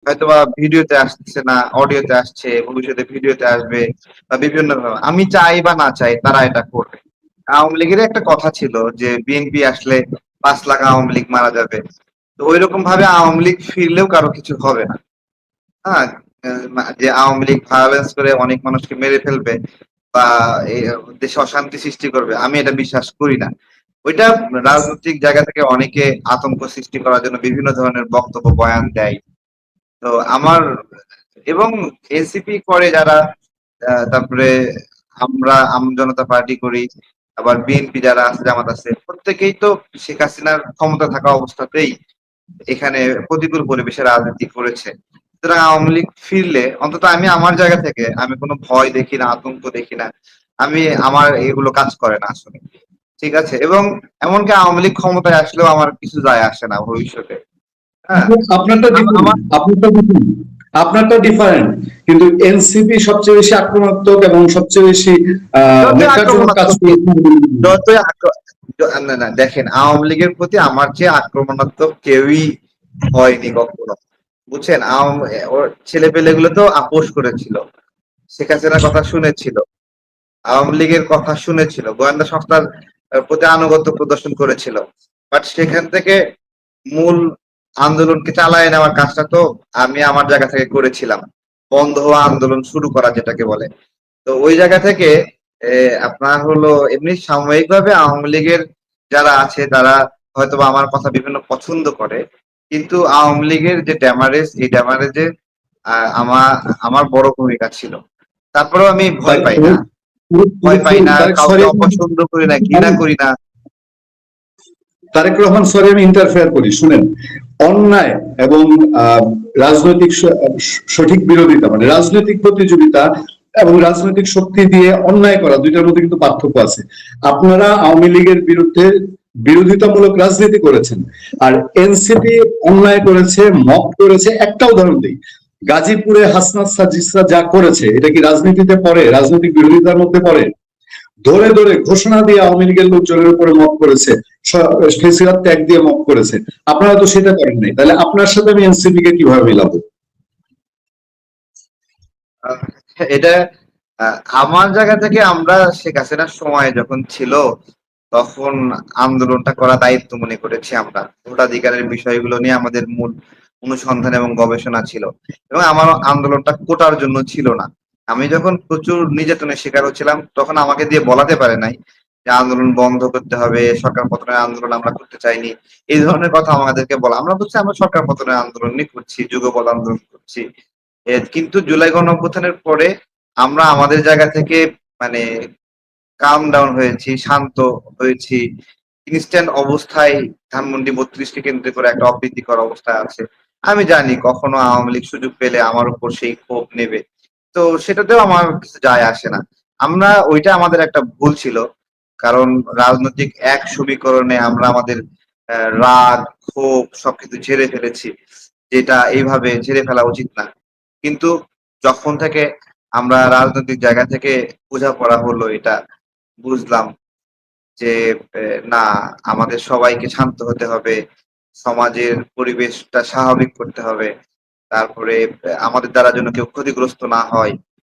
হয়তোবা ভিডিওতে আসছে না, অডিওতে আসছে, ভবিষ্যতে ভিডিওতে আসবে বা বিভিন্ন ভাবে। আমি চাই বা না চাই তারা এটা করবে। আওয়ামী লীগের একটা কথা ছিল যে বিএনপি আসলে ৫ লাখ আওয়ামী লীগ মারা যাবে। তো ঐরকম ভাবে আওয়ামী লীগ ফিরলেও কারো কিছু হবে না। হ্যাঁ? যে আওয়ামী লীগ ভায়োলেন্স করে অনেক মানুষকে মেরে ফেলবে বা এই দেশে অশান্তি সৃষ্টি করবে, আমি এটা বিশ্বাস করি না। ওইটা রাজনৈতিক জায়গা থেকে অনেকে আতঙ্ক সৃষ্টি করার জন্য বিভিন্ন ধরনের বক্তব্য বয়ান দেয়। তো আমার এবং এনসিপি করে যারা, তারপরে আমরা জনতা পার্টি করি, আবার বিএনপি যারা আছে, জামাত আছে, প্রত্যেকেই তো শেখ হাসিনার ক্ষমতা থাকা অবস্থাতেই এখানে প্রতিকূল পরিবেশে রাজনীতি করেছে। সুতরাং আওয়ামী লীগ ফিরলে অন্তত আমি আমার জায়গা থেকে আমি কোনো ভয় দেখি না, আতঙ্ক দেখি না। আমার এগুলো কাজ করে না আসলে। ঠিক আছে? এবং এমনকি আওয়ামী লীগ ক্ষমতায় আসলেও আমার কিছু যায় আসে না ভবিষ্যতে। হ্যাঁ? আপনারটা ডিফারেন্ট, আমার আপনারটা ডিফারেন্ট। কিন্তু এনসিপি সবচেয়ে বেশি আক্রমণাত্মক এবং সবচেয়ে বেশি যতই ন্যক্কারজনক কাজ আক্রমণাত্মক করেছে। যতই না না দেখেন, আওয়ামী লীগের প্রতি আমার চেয়ে আক্রমণাত্মক কেউই হয়নি কখনো। বুঝছেন? ওর ছেলে পেলে গুলো তো আপোষ করেছিল, শেখ হাসিনার কথা শুনেছিল, আওয়ামী লীগের কথা শুনেছিল, গোয়েন্দা সংস্থার প্রতি আনুগত্য প্রদর্শন করেছিল। বাট সেখান থেকে মূল আন্দোলনকে চালায় নেওয়ার কাজটা তো আমি আমার জায়গা থেকে করেছিলাম। বন্ধ হওয়া আন্দোলন শুরু করা যেটাকে বলে। তো ওই জায়গা থেকে আপনার হলো এমনি সাময়িকভাবে আওয়ামী লীগের যারা আছে তারা হয়তোবা আমার কথা বিভিন্ন পছন্দ করে, কিন্তু আওয়ামী লীগের যে ড্যামারেজ, এই ড্যামারেজে আমার আমার বড় ভূমিকা ছিল। তারপরেও আমি ভয় পাই না, ভয় পাই না, তারেক কাউকে সরি, অপছন্দ করি না, ঘৃণা করি না। তারেক রহমান, সরি আমি ইন্টারফেয়ার করি, শুনেন। অন্যায় এবং আহ, রাজনৈতিক সঠিক বিরোধিতা, মানে রাজনৈতিক প্রতিযোগিতা এবং রাজনৈতিক শক্তি দিয়ে অন্যায় করা, দুইটার মধ্যে কিন্তু পার্থক্য আছে। আপনারা আওয়ামী লীগের বিরুদ্ধে বিরোধিতামূলক রাজনীতি করেছেন, আর এনসিপি অন্যায় করেছে, মব করেছে। একটা উদাহরণ দিই, গাজীপুরে হাসনাত সাজিদরা যা করেছে, এটা কি রাজনীতিতে পড়ে, রাজনৈতিক বিরোধিতার মধ্যে পড়ে? ধরে ধরে ঘোষণা দিয়ে আওয়ামী লীগের লোকজনের উপরে মত করেছে, ফেসিলার ত্যাগ দিয়ে মত করেছে। আপনারা তো সেটা করেন নাই, তাহলে আপনার সাথে আমি এনসিপি কে কিভাবে মিলাবো? আহ, এটা আমার জায়গা থেকে আমরা শেখ হাসিনার সময় যখন ছিল তখন আন্দোলনটা করা দায়িত্ব মনে করেছি আমরা। ভোটাধিকারের বিষয়গুলো নিয়ে আমাদের মূল অনুসন্ধান এবং গবেষণা ছিল, এবং আমার আন্দোলনটা কোটার জন্য ছিল না। আমি যখন প্রচুর নির্যাতনের শিকার হচ্ছিলাম তখন আমাকে দিয়ে বলাতে পারে নাই যে আন্দোলন বন্ধ করতে হবে, সরকার পতনের আন্দোলন আমরা করতে চাইনি, এই ধরনের কথা আমাদেরকে বলা। আমরা বলছি আমরা সরকার পতনের আন্দোলনই করছি, যুগপৎ আন্দোলন করছি। কিন্তু জুলাই গণঅভ্যুত্থানের পরে আমরা আমাদের জায়গা থেকে মানে কাম ডাউন হয়েছি, শান্ত হয়েছি। ইনস্ট্যান্ট অবস্থায় ধানমন্ডি ৩২কে কেন্দ্র করে একটা অপ্রীতিকর অবস্থা আছে। আমি জানি কখনো আওয়ামী লীগ সুযোগ পেলে আমার উপর সেই ক্ষোভ নেবে। তো সেটাতেও আমার কিছু যায় আসে না। ওইটা আমাদের একটা ভুল ছিল। কারণ রাজনৈতিক এক সমীকরণে আমরা আমাদের রাগ, ক্ষোভ সবকিছু ঝেড়ে ফেলেছি। যেটা এইভাবে ঝেড়ে ফেলা উচিত না। কিন্তু যখন থেকে আমরা রাজনৈতিক জায়গা থেকে বোঝাপড়া হলো, এটা বুঝলাম যে না, আমাদের সবাইকে শান্ত হতে হবে, সমাজের পরিবেশটা স্বাভাবিক করতে হবে, তারপরে আমাদের দ্বারা যেন কেউ ক্ষতিগ্রস্ত না হয়।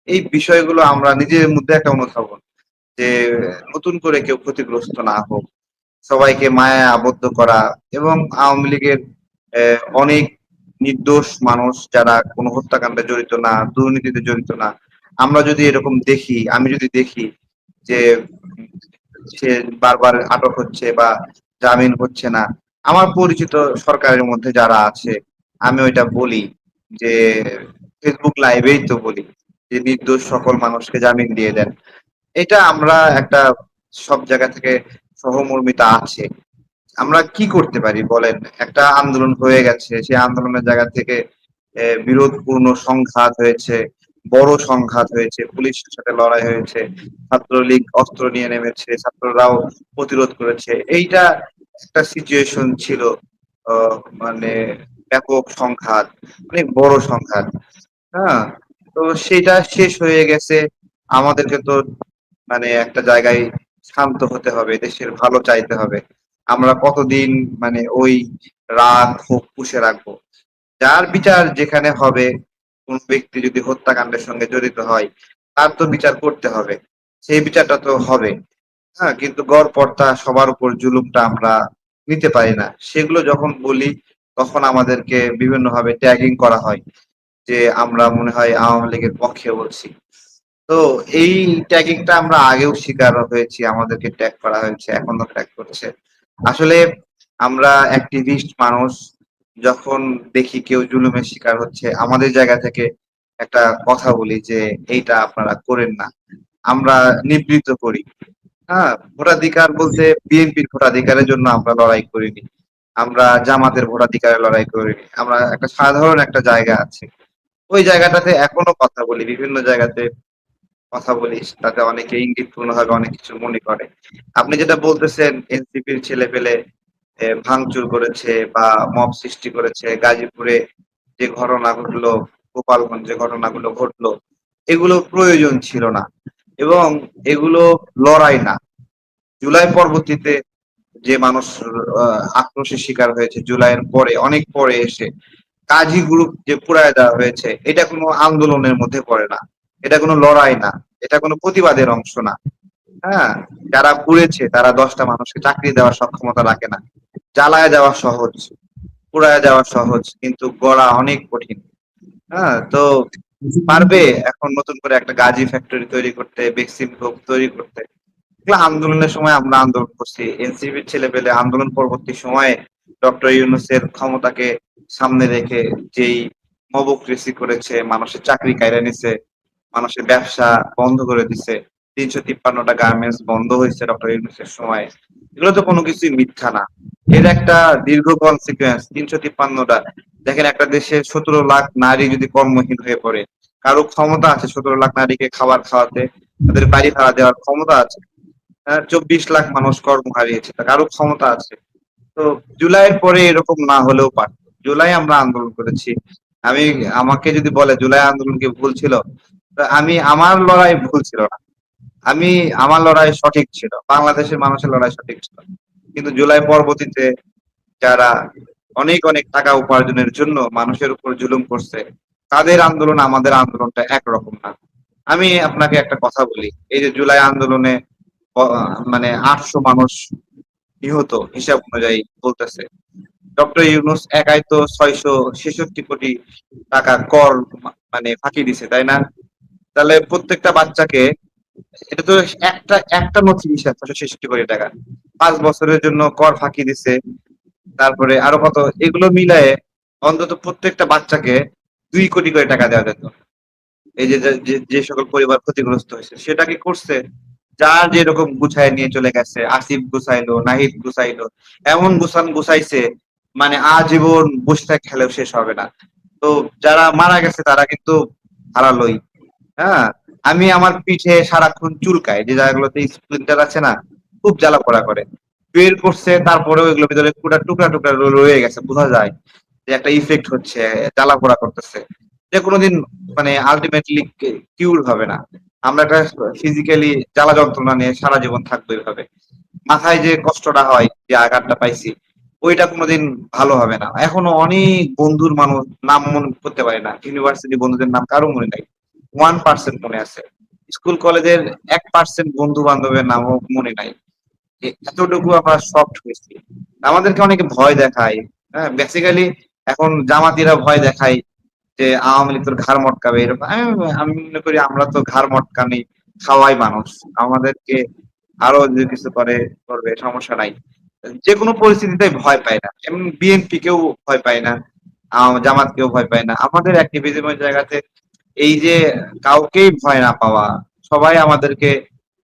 এই বিষয়গুলো আমরা নিজের মধ্যে একটা অনুধাবন যে নতুন করে কেউ ক্ষতিগ্রস্ত না হোক, সবাইকে মায়ায় আবদ্ধ করা। এবং আওয়ামী লীগের অনেক নির্দোষ মানুষ যারা কোনো হত্যাকাণ্ডে জড়িত না, দুর্নীতিতে জড়িত না, আমরা যদি এরকম দেখি, আমি যদি দেখি যে সে বারবার আটক হচ্ছে বা জামিন হচ্ছে না, আমার পরিচিত সরকারের মধ্যে যারা আছে, আমি ওইটা বলি যে ফেসবুক লাইভেই তো বলি যে নির্দোষ সকল মানুষকে জামিন দিয়ে দেন। এটা আমরা একটা সব জায়গা থেকে সহমর্মিতা আছে। আমরা কি করতে পারি বলেন? একটা আন্দোলন হয়ে গেছে, সেই আন্দোলনের জায়গা থেকে বিরোধপূর্ণ সংঘাত হয়েছে, বড় সংঘাত হয়েছে, পুলিশের সাথে লড়াই হয়েছে, ছাত্রলীগ অস্ত্র নিয়ে নেমেছে, ছাত্ররাও প্রতিরোধ করেছে। এইটা একটা সিচুয়েশন ছিল, মানে ব্যাপক সংঘাত, অনেক বড় সংঘাত। হ্যাঁ? তো সেটা শেষ হয়ে গেছে। আমাদেরকে তো একটা জায়গায় শান্ত হতে হবে, দেশের ভালো চাইতে হবে। আমরা কতদিন ওই রাগ ক্ষোভ পুষে রাখবো? যার বিচার যেখানে হবে, কোন ব্যক্তি যদি হত্যাকাণ্ডের সঙ্গে জড়িত হয়, তার তো বিচার করতে হবে। সেই বিচারটা তো হবে। হ্যাঁ? কিন্তু গড়পড়তা সবার উপর জুলুমটা আমরা নিতে পারি না। সেগুলো যখন বলি, তখন আমাদেরকে বিভিন্নভাবে ট্যাগিং করা হয়। যে আমরা মনে হয় আওয়ামী লীগের পক্ষে বলছি। তো এই ট্যাগিংটা আমরা আগেও শিকার হয়েছি। আমাদেরকে ট্যাগ করা হয়েছে, এখনো ট্যাগ করছে। আসলে আমরা অ্যাক্টিভিস্ট মানুষ। যখন দেখি কেউ জুলুমের শিকার হচ্ছে, আমাদের জায়গা থেকে একটা কথা বলি যে, "এইটা আপনারা করেন না।" আমরা নিবৃত্ত করি। হ্যাঁ? ভোটাধিকার বলতে বিএনপির ভোটাধিকারের জন্য আমরা লড়াই করিনি। আমরা জামাতের ভোটাধিকারের লড়াই করিনি। আমরা একটা সাধারণ একটা জায়গা আছে। ওই জায়গাটাতে এখনো কথা বলি। বিভিন্ন জায়গাতে কথা বলি। তাতে অনেকে ইঙ্গিতপূর্ণভাবে অনেক কিছু মনে করে। আপনি যেটা বলতেছেন এনসিপির ছেলেপেলে ভাঙচুর করেছে বা মব সৃষ্টি করেছে। গাজীপুরে যে ঘটনা ঘটলো, গোপালগঞ্জে ঘটনাগুলো ঘটলো, এগুলো প্রয়োজন ছিল না। এবং এগুলো লড়াই না। জুলাই পরবর্তীতে যে মানুষ আক্রোশের শিকার হয়েছে জুলাইয়ের পরে, অনেক পরে এসে কাজী গ্রুপ যে পুড়ায় দেওয়া হয়েছে, এটা কোনো আন্দোলনের মধ্যে পড়ে না। এটা কোনো লড়াই না। এটা কোনো প্রতিবাদের অংশ না। হ্যাঁ? যারা পুড়েছে তারা ১০ টা মানুষকে চাকরি দেওয়ার সক্ষমতা রাখে না। জ্বালায় দেওয়া সহজ, পুড়ায় দেওয়া সহজ, কিন্তু গড়া অনেক কঠিন। হ্যাঁ? তো পারবে এখন নতুন করে একটা গাজী ফ্যাক্টরি তৈরি করতে, বেক্সিম গ্রুপ তৈরি করতে। এগুলো আন্দোলনের সময় আমরা আন্দোলন করছি। এনসিপির ছেলেপেলে আন্দোলন পরবর্তী সময়ে ডক্টর ইউনূসের ক্ষমতাকে সামনে রেখে যেই মবক্রেসি করেছে, মানুষের চাকরি কাইরা নিছে, মানুষের ব্যবসা বন্ধ করে দিছে। ৩৫৩ টা গার্মেন্টস বন্ধ হয়েছে ডক্টর ইউনূসের সময়ে। এগুলো তো কোনো কিছুই মিথ্যা না। এর একটা দীর্ঘ কনসিকুয়েন্স ৩৫৩ টা। দেখেন একটা দেশে ১৭ লাখ নারী যদি কর্মহীন হয়ে পড়ে, কারো ক্ষমতা আছে ১৭ লাখ নারীকে খাবার খাওয়াতে, তাদের বাড়ি ভাড়া দেওয়ার ক্ষমতা আছে। ২৪ লাখ মানুষ কর্ম হারিয়েছে। তার কারো ক্ষমতা আছে। তো জুলাইয়ের পরে এরকম না হলেও পারত। জুলাই আমরা আন্দোলন করেছি। আমি আমাকে যদি বলে জুলাই আন্দোলন কি ভুল ছিল? তো আমার লড়াই ভুল ছিল না। আমি আমার লড়াই সঠিক ছিল। বাংলাদেশের মানুষের লড়াই সঠিক ছিল। কিন্তু জুলাই পরবর্তীতে যারা অনেক, অনেক টাকা উপার্জনের জন্য মানুষের উপর জুলুম করছে, তাদের আন্দোলন আমাদের আন্দোলনটা একরকম না। আমি আপনাকে একটা কথা বলি। এই যে জুলাই আন্দোলনে অ মানে ৮০০ মানুষ নিহত হিসাব অনুযায়ী বলতেছে। ডক্টর ইউনূস একাই তো ৬৬৬ কোটি টাকা কর মানে ফাঁকি দিছে, তাই না? তাহলে প্রত্যেকটা বাচ্চাকে এটা তো একটা নথি হিসাব ৬৬৬ কোটি টাকা। ৫ বছরের জন্য কর ফাঁকি দিছে। তারপরে আরো কত এগুলো মিলায়ে অন্তত প্রত্যেকটা বাচ্চাকে ২ কোটি করে টাকা দেওয়া যেত। এই যে সকল পরিবার ক্ষতিগ্রস্ত হয়েছে সেটা কি করছে? যার যেরকম গুছায় নিয়ে চলে গেছে। আসিফ গুছাইলো, নাহিদ গুছাইলো। এমন গুছাইছে মানে আজীবন বসে থাকা খেলেও শেষ হবে না। তো যারা মারা গেছে তারা কিন্তু হারালোই। হ্যাঁ? আমি আমার পিঠে সারাক্ষণ চুলকায় যে জায়গাগুলোতে স্প্লিন্টার আছে না? খুব জ্বালা-পোড়া করে। বের করছে তারপরেও এগুলোর ভিতরে টুকরা, টুকরা রয়ে গেছে। বোঝা যায় যে একটা ইফেক্ট হচ্ছে, জ্বালা-পোড়া করতেছে। যে কোনদিন মানে আল্টিমেটলি কিউর হবে না। আমরা একটা ফিজিক্যালি জ্বালা যন্ত্রণা নিয়ে সারা জীবন থাকবো এভাবে। মাথায় যে কষ্টটা হয়, যে আঘাতটা পাইছি, ওইটা কোনদিন ভালো হবে না। এখনো অনেক বন্ধুর নাম মনে করতে পারি না। ইউনিভার্সিটি বন্ধুদের নাম কারো মনে নাই। 1% মনে আছে। স্কুল কলেজের 1% বন্ধু বান্ধবের নামও মনে নাই। এতটুকু আমরা সফট হয়েছি। আমাদেরকে অনেকে ভয় দেখায়। হ্যাঁ? বেসিক্যালি এখন জামাতিরা ভয় দেখায় যে আওয়ামী লীগ তোর ঘাড় মটকাবে এরকম। আমি মনে করি আমরা তো ঘাড় মটকানি খাওয়াই মানুষ। আমাদেরকে আরো যে কিছু করবে সমস্যা নাই। যেকোনো পরিস্থিতিতে ভয় পায় না। এমন বিএনপি কেও ভয় পায় না। জামাত কেউ ভয় পায় না। আমাদের অ্যাক্টিভিজমের জায়গাতে এই যে কাউকেই ভয় না পাওয়া, সবাই আমাদেরকে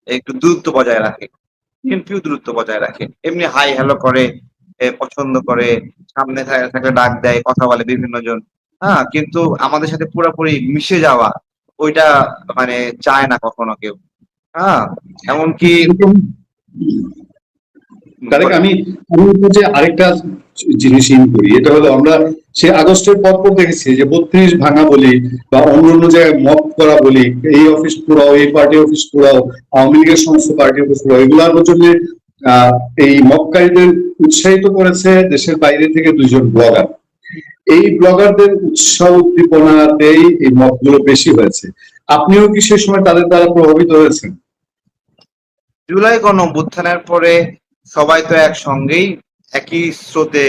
একটু দূরত্ব বজায় রাখে। বিএনপিও দূরত্ব বজায় রাখে। এমনি হাই হ্যালো করে, পছন্দ করে, সামনে থাকলে ডাক দেয়, কথা বলে বিভিন্ন জন। হ্যাঁ? কিন্তু আমাদের সাথে পুরাপুরি মিশে যাওয়া ওইটা মানে চায় না কখনো কেউ। হ্যাঁ? এমনকি এরকম তারেক, বলেন। আমি যে আরেকটা জিনিস ইন করি, এটা হলো আমরা সে আগস্টের পর দেখেছি যে ৩২ ভাঙা বলি বা অন্য অন্য জায়গায় মব করা বলি, এই অফিস পোড়াও, এই পার্টি অফিস পোড়াও, আওয়ামী লীগের সমস্ত পার্টি অফিস পোড়াও, এগুলোর জন্য এই মবকারীদের উৎসাহিত করেছে দেশের বাইরে থেকে ২ জন ব্লগার। এই ব্লগারদের উৎসাহ উদ্দীপনাতেই এই মতগুলো বেশি হয়েছে। আপনিও কি সে সময় তাদের দ্বারা প্রভাবিত হয়েছেন? জুলাই গণ অভ্যুত্থানের পরে সবাই তো একসঙ্গেই একই স্রোতে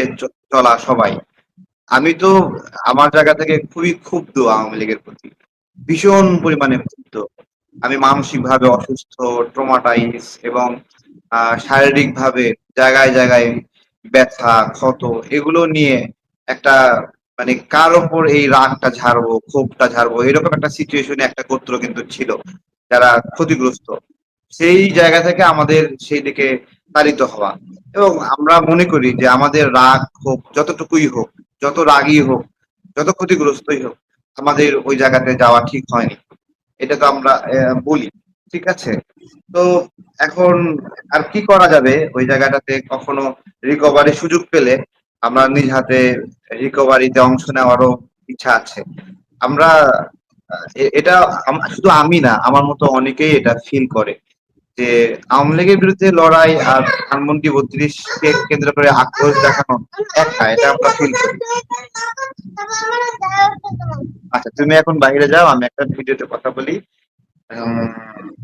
চলা সবাই। আমি তো আমার জায়গা থেকে খুবই ক্ষুব্ধ আওয়ামী লীগের প্রতি, ভীষণ পরিমাণে ক্ষুব্ধ। আমি মানসিকভাবে অসুস্থ, ট্রমাটাইজ এবং শারীরিকভাবে জায়গায় জায়গায় ব্যথা, ক্ষত এগুলো নিয়ে একটা মানে কার ওপর এই রাগটা ঝাড়বো, ক্ষোভটা ঝাড়বো এরকম একটা সিচুয়েশনে একটা গোত্র কিন্তু ছিল যারা ক্ষতিগ্রস্ত। সেই জায়গা থেকে আমাদের সেই দিকে তাড়িত হওয়া, এবং আমরা মনে করি যে আমাদের রাগ ক্ষোভ যতটুকুই হোক, যত রাগই হোক, যত ক্ষতিগ্রস্তই হোক, আমাদের ওই জায়গাতে যাওয়া ঠিক হয়নি। এটা তো আমরা বলি, ঠিক আছে? তো এখন আর কি করা যাবে? ওই জায়গাটাতে কখনো রিকভারি সুযোগ পেলে আমরা নিজ হাতে রিকভারিতে অংশ নেওয়ারও ইচ্ছা আছে। আমরা এটা শুধু আমি না, আমার মতো অনেকেই এটা ফিল করে যে আওয়ামী লীগের বিরুদ্ধে লড়াই আর ধানমন্ডি ৩২ কে কেন্দ্র করে আক্রোশ দেখানো একটা, এটা আমরা ফিল করি। আচ্ছা, তুমি এখন বাইরে যাও, আমি একটা ভিডিওতে কথা বলি। উম,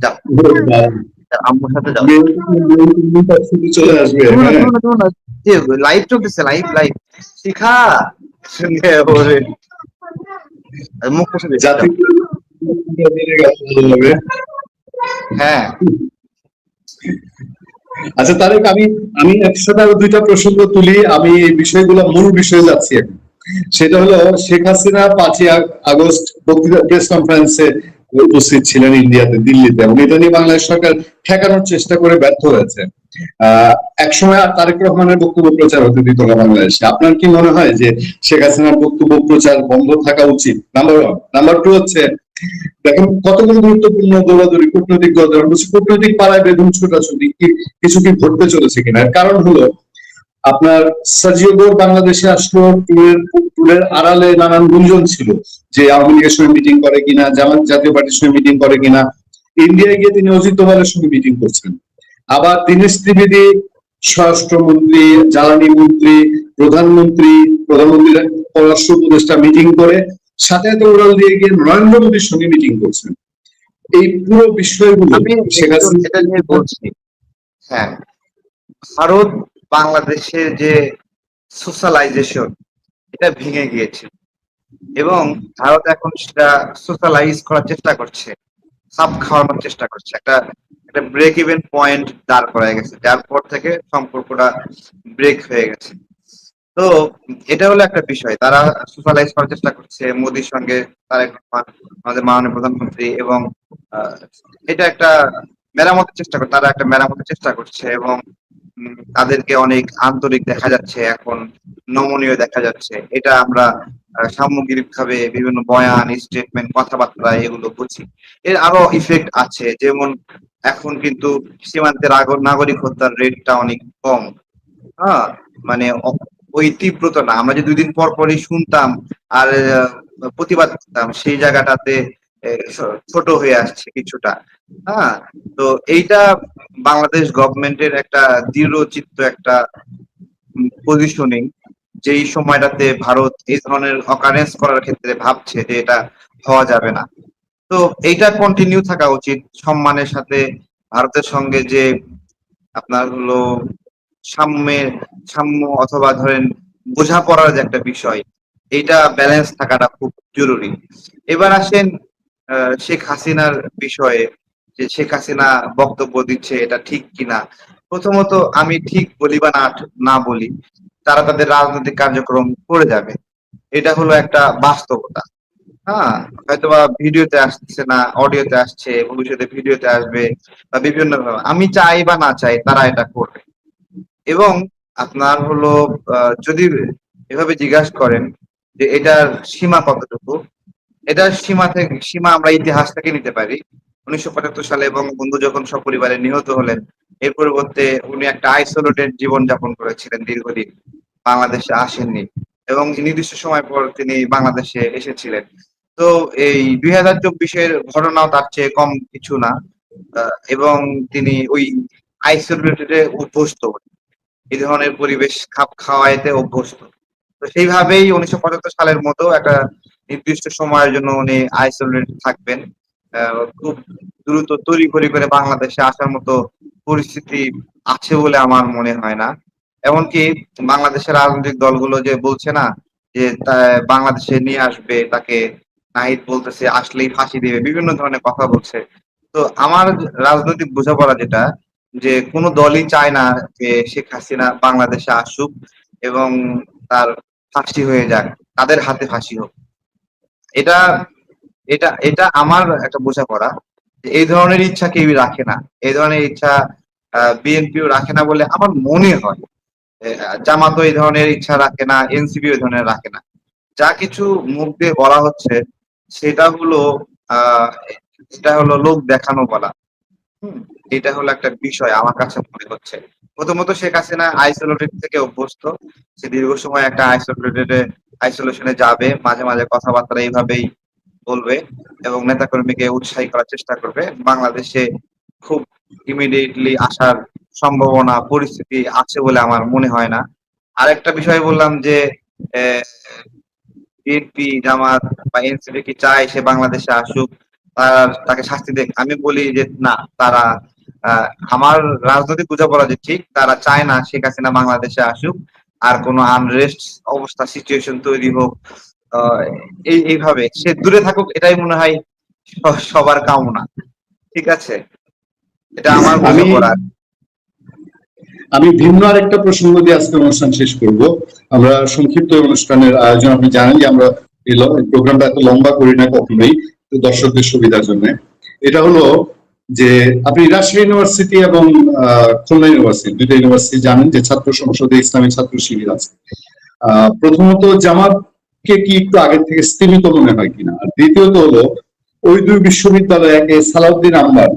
যাও, আম্মুর সাথে যাও। চলে আসবে, শোনো না, হ্যাঁ। শোনো না, শোনো না, যে লাইভ চলতেছে, লাইভ লাইভ। শিখা শুনে ওরে মুখ কষে দিচ্ছে, জাতি যাও। হবে। হ্যাঁ, আচ্ছা তারেক, আমি আমি একসাথে আরো দুইটা প্রসঙ্গ তুলি। আমি এই বিষয়গুলো মূল বিষয়ে যাচ্ছি এখন। সেটা হলো, শেখ হাসিনা 5ই আগস্ট বক্তৃতা প্রেস কনফারেন্সে উপস্থিত ছিলেন ইন্ডিয়াতে, দিল্লিতে, এবং এটা নিয়ে বাংলাদেশ সরকার ঠেকানোর চেষ্টা করে ব্যর্থ হয়েছে। একসময় আর তারেক রহমানের বক্তব্য প্রচার হতে দিত না বাংলাদেশে। আপনার কি মনে হয় যে শেখ হাসিনার বক্তব্য প্রচার বন্ধ থাকা উচিত? Number one. নাম্বার টু হচ্ছে, দেখেন কতগুলো গুরুত্বপূর্ণ দৌড়াদৌড়ি, কূটনৈতিক দৌড়াদৌড়ি, কূটনৈতিক পাড়ায় বেদম ছোটাছুটি, কিছু কি ঘটতে চলেছে কিনা? এর কারণ হলো, আপনার সাজিও বাংলাদেশে আসলো, ট্যুরের আড়ালে নানান গুঞ্জন ছিল যে আওয়ামী লীগের সঙ্গে মিটিং করে কিনা, জামাত জাতীয় পার্টির সঙ্গে মিটিং করে কিনা। ইন্ডিয়ায় গিয়ে তিনি অজিত দোভালের সঙ্গে মিটিং করছেন। আবার দীনেশ ত্রিবেদী স্বরাষ্ট্রমন্ত্রী, জ্বালানি মন্ত্রী, প্রধানমন্ত্রী, প্রধানমন্ত্রীর পররাষ্ট্র উপদেষ্টা মিটিং করে, সাথে সাথে উড়াল দিয়ে গিয়ে নরেন্দ্র মোদীর সঙ্গে মিটিং করছেন। এই পুরো বিষয়গুলো আমি শেখ একটু এটা নিয়ে হাসিনা। বলছি। হ্যাঁ, ভারত বাংলাদেশের যে সোশ্যালাইজেশন, এটা ভেঙে গিয়েছে, এবং ভারত এখন সেটা সোশ্যালাইজ করার চেষ্টা করছে, খাপ খাওয়ানোর চেষ্টা করছে। একটা একটা ব্রেক ইভেন পয়েন্ট দাঁড় করা গেছে, যার পর থেকে সম্পর্কটা ব্রেক হয়ে গেছে। তো এটা হলো একটা বিষয়, তারা সোশ্যালাইজ করার চেষ্টা করছে মোদির সঙ্গে, তারেক রহমান আমাদের মাননীয় প্রধানমন্ত্রী, এবং আহ, এটা একটা মেরামতের চেষ্টা করে, তারা একটা মেরামতের চেষ্টা করছে, এবং তাদেরকে অনেক আন্তরিক দেখা যাচ্ছে এখন, নমনীয় দেখা যাচ্ছে। এটা আমরা সামগ্রিক ভাবে বিভিন্ন বয়ান, স্টেটমেন্ট, কথাবার্তা এগুলো বুঝি। এর আরো ইফেক্ট আছে, যেমন এখন কিন্তু সীমান্তের নাগরিক হত্যার রেটটা অনেক কম। হ্যাঁ, মানে ওই তীব্রতা না, আমরা যে 2 দিন পর পরই শুনতাম আর প্রতিবাদ করতাম, সেই জায়গাটাতে ছোট হয়ে আসছে কিছুটা। হ্যাঁ, তো এইটা বাংলাদেশ গভর্নমেন্টের একটা দৃঢ়চিত্ত একটা পজিশনিং, যেই সময়টাতে ভারত এই ধরনের অকারেন্স করার ক্ষেত্রে ভাবছে যে এটা হওয়া যাবে না। তো এইটা কন্টিনিউ থাকা উচিত সম্মানের সাথে। ভারতের সঙ্গে যে আপনার হলো সাম্যের সাম্য, অথবা ধরেন বোঝাপড়ার যে একটা বিষয়, এইটা ব্যালেন্স থাকাটা খুব জরুরি। এবার আসেন শেখ হাসিনার বিষয়ে, যে শেখ হাসিনা বক্তব্য দিচ্ছে এটা ঠিক কিনা। প্রথমত আমি ঠিক বলি বা না না বলি, তারা তাদের রাজনৈতিক কার্যক্রম করে যাবে, এটা হলো একটা বাস্তবতা। হ্যাঁ, হয়তোবা ভিডিওতে আসছে না, অডিওতে আসছে, ভবিষ্যতে ভিডিওতে আসবে বা বিভিন্ন আমি চাই বা না চাই তারা এটা করবে। এবং আপনার হলো যদি এভাবে জিজ্ঞাসা করেন যে এটার সীমা কতটুকু, এটার সীমা আমরা ইতিহাস থেকে নিতে পারি। 1975 সালে বঙ্গবন্ধু যখন সপরিবারে নিহত হলেন, এর পরিবর্তে উনি একটা আইসোলেটেড জীবন যাপন করেছিলেন দীর্ঘদিন, বাংলাদেশে আসেননি, এবং নির্দিষ্ট সময় পর তিনি বাংলাদেশে এসেছিলেন। তো এই 2024-এর ঘটনাও তার চেয়ে কম কিছু না। এবং তিনি ওই আইসোলেটেড অভ্যস্ত, এই ধরনের পরিবেশ খাপ খাওয়াইতে অভ্যস্ত। তো সেইভাবেই 1975 সালের মতো একটা নির্দিষ্ট সময়ের জন্য উনি আইসোলেট থাকবেন। খুব দ্রুত তড়িঘড়ি করে বাংলাদেশে আসার মতো পরিস্থিতি আছে বলে আমার মনে হয় না। এমনকি বাংলাদেশের রাজনৈতিক দলগুলো যে বলছে না যে বাংলাদেশে নিয়ে আসবে তাকে, নাহিদ বলতেছে আসলেই ফাঁসি দিবে, বিভিন্ন ধরনের কথা বলছে। তো আমার রাজনৈতিক বোঝাপড়া যেটা, যে কোনো দলই চায় না যে শেখ হাসিনা বাংলাদেশে আসুক এবং তার ফাঁসি হয়ে যাক, তাদের হাতে ফাঁসি হোক। এটা এটা এটা আমার একটা বোঝাপড়া যে এই ধরনের ইচ্ছা কেউই রাখে না। এই ধরনের ইচ্ছা বিএনপিও রাখে না বলে আমার মনে হয়। জামাতও এই ধরনের ইচ্ছা রাখে না, এনসিপি এই ধরনের রাখে না। যা কিছু মুখ দিয়ে বলা হচ্ছে সেটা হলো আহ এটা হলো লোক দেখানো বলা। হুম, এটা হলো একটা বিষয় আমার কাছে মনে হচ্ছে। প্রথমত শেখ হাসিনা আইসোলেটেড থেকে অভ্যস্ত। সে দীর্ঘ সময় একটা আইসোলেশনে যাবে, মাঝে মাঝে কথাবার্তা এইভাবেই বলবে এবং নেতাকর্মীকে উৎসাহী করার চেষ্টা করবে। বাংলাদেশে খুব ইমিডিয়েটলি আসার সম্ভাবনা পরিস্থিতি আছে বলে আমার মনে হয় না। আরেকটা বিষয় বললাম যে বিএনপি, জামাত বা এনসিপি কি চায় সে বাংলাদেশে আসুক, তাকে শাস্তি দেখ? আমি বলি যে না, তারা আহ, আমার রাজনৈতিক বোঝাপড়া যে ঠিক, তারা চায় না শেখ হাসিনা বাংলাদেশে আসুক আর কোনো আনরেস্ট অবস্থা সিচুয়েশন তৈরি হোক। আহ, এইভাবে সে দূরে থাকুক, এটাই মনে হয় সবার কামনা। ঠিক আছে, এটা আমার আমি বোঝাপড়া। আমি ভিন্ন আরেকটা প্রসঙ্গ দিয়ে আজকে অনুষ্ঠান শেষ করব। আমরা সংক্ষিপ্ত অনুষ্ঠানের আয়োজন, আপনি জানেন যে আমরা এই প্রোগ্রামটা এত লম্বা করি না কখনোই, তো দর্শকদের সুবিধার জন্য। এটা হলো যে আপনি রাজশাহী ইউনিভার্সিটি এবং খুলনা ইউনিভার্সিটি, দুইটা ইউনিভার্সিটি জানেন যে ছাত্র সংসদে ইসলামী ছাত্র শিবির আছে। প্রথমত জামাতকে কি একটু আগের থেকে স্তীমিত মনে হয় কিনা, আর দ্বিতীয়ত হলো ওই দুই বিশ্ববিদ্যালয়, একে সালাউদ্দিন আম্বার,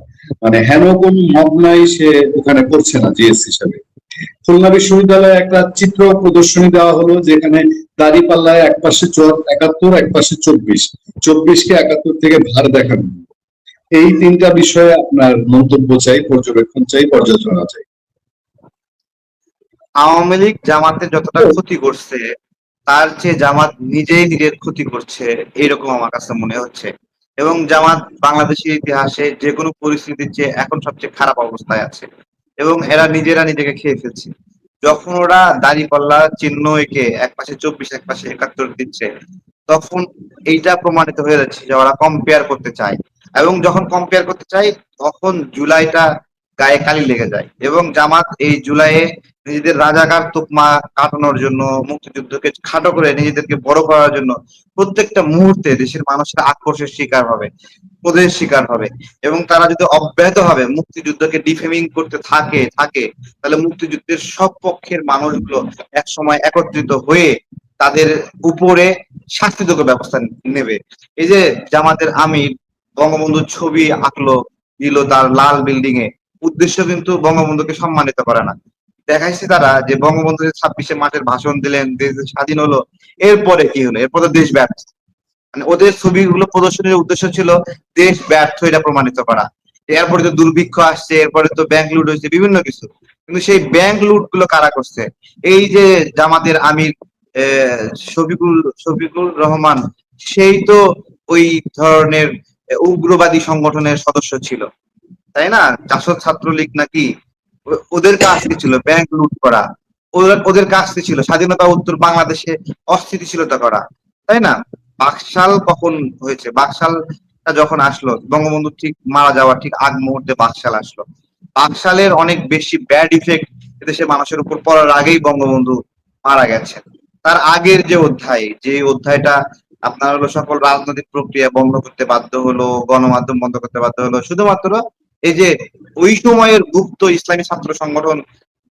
মানে হেন কোন মত নাই, সে ওখানে করছে না জিএস হিসাবে। খুলনা বিশ্ববিদ্যালয়ে একটা চিত্র প্রদর্শনী দেওয়া হলো যেখানে দাঁড়িপাল্লায় এক পাশে 71, এক পাশে 24, 24কে 71 থেকে ভার দেখানো। এই তিনটা বিষয়ে আপনার মন্তব্য চাই, পর্যবেক্ষণ চাই, পর্যালোচনা চাই। আওয়ামী লীগ জামাতের যতটা ক্ষতি করছে তার চেয়ে জামাত নিজেই নিজের ক্ষতি করছে, এইরকম আমার কাছে মনে হচ্ছে। এবং জামাত বাংলাদেশের ইতিহাসে যে কোনো পরিস্থিতির চেয়ে এখন সবচেয়ে খারাপ অবস্থায় আছে এবং এরা নিজেরা নিজেকে খেয়ে ফেলছে। যখন ওরা দাঁড়িপাল্লা চিহ্ন এঁকে এক পাশে 24 এক পাশে 71 দিচ্ছে, তখন এইটা প্রমাণিত হয়ে যাচ্ছে যে ওরা কম্পেয়ার করতে চায়। এবং যখন কম্পেয়ার করতে চায় তখন জুলাইটা গায়ে কালি লেগে যায় এবং জামাত এই জুলাইয়ে নিজেদের রাজাকার তোকমা কাটানোর জন্য, মুক্তিযুদ্ধকে খাটো করে নিজেদেরকে বড় করার জন্য প্রত্যেকটা মুহূর্তে দেশের মানুষের আক্রোশের শিকার হবে, ক্রোধের শিকার হবে। এবং তারা যদি অব্যাহত ভাবে মুক্তিযুদ্ধকে ডিফেমিং করতে থাকে থাকে তাহলে মুক্তিযুদ্ধের সব পক্ষের মানুষগুলো এক সময় একত্রিত হয়ে তাদের উপরে শাস্তিযোগ্য ব্যবস্থা নেবে। এই যে জামাতের আমির বঙ্গবন্ধুর ছবি আঁকলো, দিল তার লাল বিল্ডিং এ, উদ্দেশ্য কিন্তু বঙ্গবন্ধুকে সম্মানিত করে না। দেখাইছে তারা যে বঙ্গবন্ধু 26শে মার্চের ভাষণ দিলেন, দেশ স্বাধীন হলো, এরপরে কি হলো? এরপরে দেশ ব্যর্থ। মানে ওদের ছবিগুলো প্রদর্শনের উদ্দেশ্য ছিল দেশ ব্যর্থ এটা প্রমাণিত করা। এরপরে তো দুর্ভিক্ষ আসছে, এরপরে তো ব্যাংক লুট হয়েছে, বিভিন্ন কিছু। কিন্তু সেই ব্যাংক লুট গুলো কারা করছে? এই যে জামাতের আমির শফিকুল শফিকুল রহমান, সেই তো ওই ধরনের উগ্রবাদী সংগঠনের সদস্য ছিল, তাই না? জাসদ ছাত্রলীগ নাকি, ওদের কাজ কি ছিল? ব্যাংক লুট করা। ওদের কাজ কি ছিল? স্বাধীনতা উত্তর বাংলাদেশে অস্থিতিশীলতা করা, তাই না? বাকশাল কখন হয়েছে? বাকশালটা যখন আসলো, বঙ্গবন্ধু ঠিক মারা যাওয়ার ঠিক আগ মুহূর্তে বাকশাল আসলো। বাকশালের অনেক বেশি ব্যাড ইফেক্ট এদেশের মানুষের উপর পড়ার আগেই বঙ্গবন্ধু মারা গেছেন। তার আগের যে অধ্যায়, যে অধ্যায়টা আপনার হলো সকল রাজনৈতিক প্রক্রিয়া বন্ধ করতে বাধ্য হলো, গণমাধ্যম বন্ধ করতে বাধ্য হলো, শুধুমাত্র এই যে ওই সময়ের গুপ্ত ইসলামী ছাত্র সংগঠন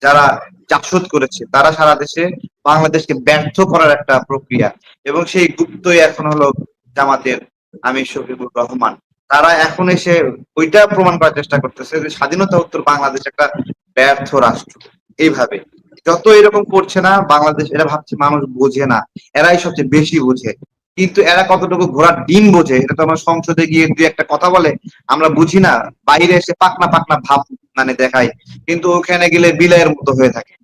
যারা জাসদ করেছে, তারা সারা দেশে বাংলাদেশকে ব্যর্থ করার একটা প্রক্রিয়া। এবং সেই গুপ্তই এখন হলো জামাতের আমির শফিকুর রহমান। তারা এখন এসে ওইটা প্রমাণ করার চেষ্টা করতেছে যে স্বাধীনতা উত্তর বাংলাদেশ একটা ব্যর্থ রাষ্ট্র। এইভাবে যত এরকম করছে না বাংলাদেশ, এরা ভাবছে মানুষ বোঝে না, এরাই সবচেয়ে বেশি বোঝে। কিন্তু এরা কতটুকু ঘোড়ার ডিম বোঝে এটা তো আমরা সংসদে গিয়ে দুই একটা কথা বলে আমরা বুঝি না। বাইরে এসে পাকনা পাকনা ভাব মানে দেখায়, কিন্তু ওখানে গেলে বিলাইয়ের মতো হয়ে থাকে।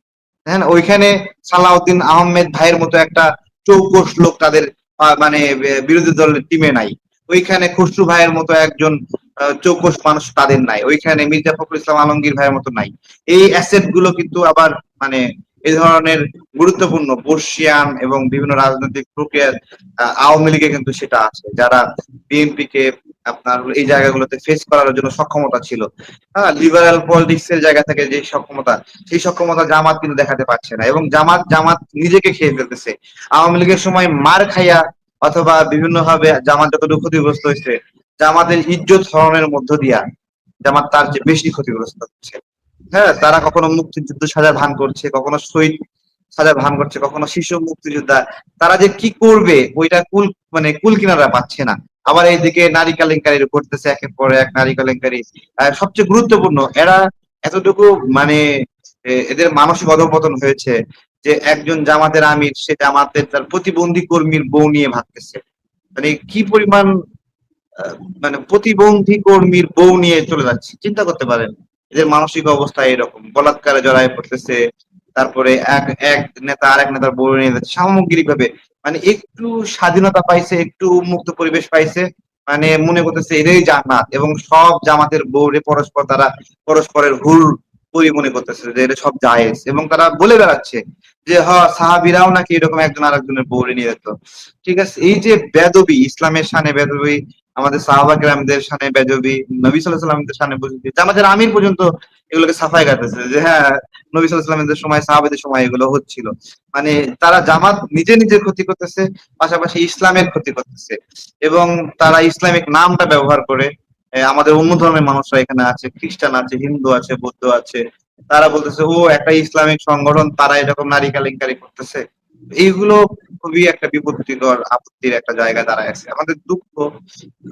হ্যাঁ, ওইখানে সালাউদ্দিন আহমেদ ভাইয়ের মতো একটা চৌকস লোক তাদের মানে বিরোধী দলের টিমে নাই। ওইখানে খসরু ভাইয়ের মতো একজন চৌকস মানুষ তাদের নাই। ওইখানে মির্জা ফখরুল ইসলাম আলমগীর ভাইয়ের মতো নাই। এই অ্যাসেট গুলো কিন্তু আবার মানে এই ধরনের গুরুত্বপূর্ণ বর্ষিয়ান এবং বিভিন্ন রাজনৈতিক প্রক্রিয়া আওয়ামী লীগে কিন্তু সেটা আছে, যারা বিএনপি কে আপনার এই জায়গাগুলোতে ফেস করার জন্য সক্ষমতা ছিল। হ্যাঁ, লিবারাল পলিটিক্স এর জায়গা থেকে যে সক্ষমতা, সেই সক্ষমতা জামাত কিন্তু দেখাতে পারছে না, এবং জামাত জামাত নিজেকে খেয়ে ফেলতেছে। আওয়ামী লীগের সময় মার খাইয়া অথবা বিভিন্ন ভাবে জামাত যতটুকু ক্ষতিগ্রস্ত হয়েছে, জামাতের ইজ্জত হরণের মধ্য দিয়া জামাত তার চেয়ে বেশি ক্ষতিগ্রস্ত হচ্ছে। হ্যাঁ, তারা কখনো মুক্তিযুদ্ধ সাজা ভান করছে, কখনো শহীদ সাজা ভান করছে, কখনো শিশু মুক্তিযোদ্ধা। তারা যে কি করবে ওইটা কুল কিনারা পাচ্ছে না। আবার এইদিকে নারী কেলেঙ্কারি করতেছে, একের পর এক নারী কেলেঙ্কারি। সবচেয়ে গুরুত্বপূর্ণ, এরা এতটুকু মানে এদের মানসিক অধঃপতন হয়েছে যে একজন জামাতের আমির সে জামাতের তার প্রতিবন্ধী কর্মীর বউ নিয়ে ভাবতেছে। মানে কি পরিমাণ মানে প্রতিবন্ধী কর্মীর বউ নিয়ে চলে যাচ্ছে, চিন্তা করতে পারেন। এদের মানসিক অবস্থা এরকম, বলাৎকারে জড়ায় পড়তেছে। তারপরে এক এক নেতা আরেক নেতার বউ নিয়ে যাচ্ছে সামগ্রিক ভাবে। মানে একটু স্বাধীনতা পাইছে, একটু মুক্ত পরিবেশ পাইছে, মানে মনে করতেছে এটাই জান্নাত, এবং সব জামাতের বউরে পরস্পর তারা পরস্পরের হুর পরি মনে করতেছে যে এটা সব জায়েজ, এবং তারা বলে বেড়াচ্ছে যে সাহাবিরাও নাকি এরকম একজন আরেকজনের বউরে নিয়ে যেত। ঠিক আছে, এই যে বেদবি, ইসলামের শানে বেদবি, আমাদের সাহাবা কেরামদের শানে বেদবি, নবী সাল্লাল্লাহু আলাইহি ওয়াসাল্লামের শানে বেদবি, আমাদের আমির পর্যন্ত এগুলোকে সাফাই গাইতেছে যে হ্যাঁ, নবী সাল্লাল্লাহু আলাইহি ওয়াসাল্লামের সময় সাহাবাদের সময় এগুলো হচ্ছিল। মানে তারা জামাত নিজে নিজের ক্ষতি করতেছে, পাশাপাশি ইসলামের ক্ষতি করতেছে, এবং তারা ইসলামিক নামটা ব্যবহার করে আমাদের অন্য ধর্মের মানুষরা এখানে আছে, খ্রিস্টান আছে, হিন্দু আছে, বৌদ্ধ আছে, তারা বলতেছে ও একটা ইসলামিক সংগঠন, তারা এরকম নারী কেলেঙ্কারি করতেছে। এইগুলো খুবই একটা বিপত্তিকর, আপত্তির একটা জায়গা দাঁড়ায় আছে। আমাদের দুঃখ,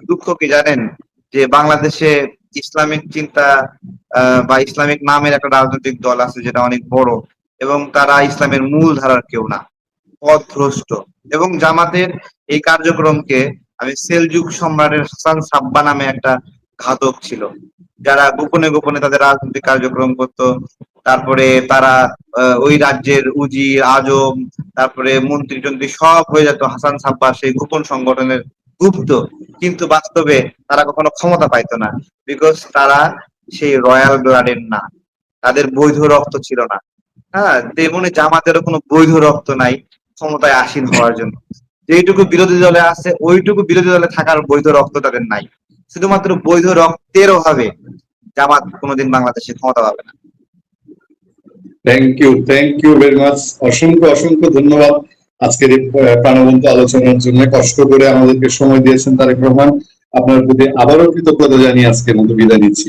দুঃখ কি জানেন, যে বাংলাদেশে ইসলামিক চিন্তা বা ইসলামিক নামের একটা রাজনৈতিক দল আছে যেটা অনেক বড়, এবং তারা ইসলামের মূল ধারার কেউ না, পথভ্রষ্ট। এবং জামাতের এই কার্যক্রমকে আমি সেলজুক সম্রাটের হাসান সাব্বা নামে একটা ঘাতক ছিল, যারা গোপনে গোপনে তাদের রাজনৈতিক কার্যক্রম করত। তারপরে তারা ওই রাজ্যের উজির আজম, তারপরে মন্ত্রী টন্ত্রী সব হয়ে যেত হাসান সাব্বা সেই গোপন সংগঠনের গুপ্ত। কিন্তু বাস্তবে তারা কখনো ক্ষমতা পাইতো না, বিকজ তারা সেই রয়্যাল ব্লাডের না, তাদের বৈধ রক্ত ছিল না। হ্যাঁ, তেমনি জামাতেরও কোনো বৈধ রক্ত নাই ক্ষমতায় আসীন হওয়ার জন্য। যেইটুকু বিরোধী দলে আছে ওইটুকু বিরোধী দলে থাকার বৈধ রক্ত তাদের নাই। শুধুমাত্র বৈধ রক্তের অভাবে জামাত কোনোদিন বাংলাদেশে ক্ষমতা পাবে না। Thank you very much. অসংখ্য অসংখ্য ধন্যবাদ আজকের এই প্রাণবন্ত আলোচনার জন্য। কষ্ট করে আমাদেরকে সময় দিয়েছেন তারেক রহমান, আপনার প্রতি আবারও কৃতজ্ঞতা জানিয়ে আজকের মতো বিদায় নিচ্ছি।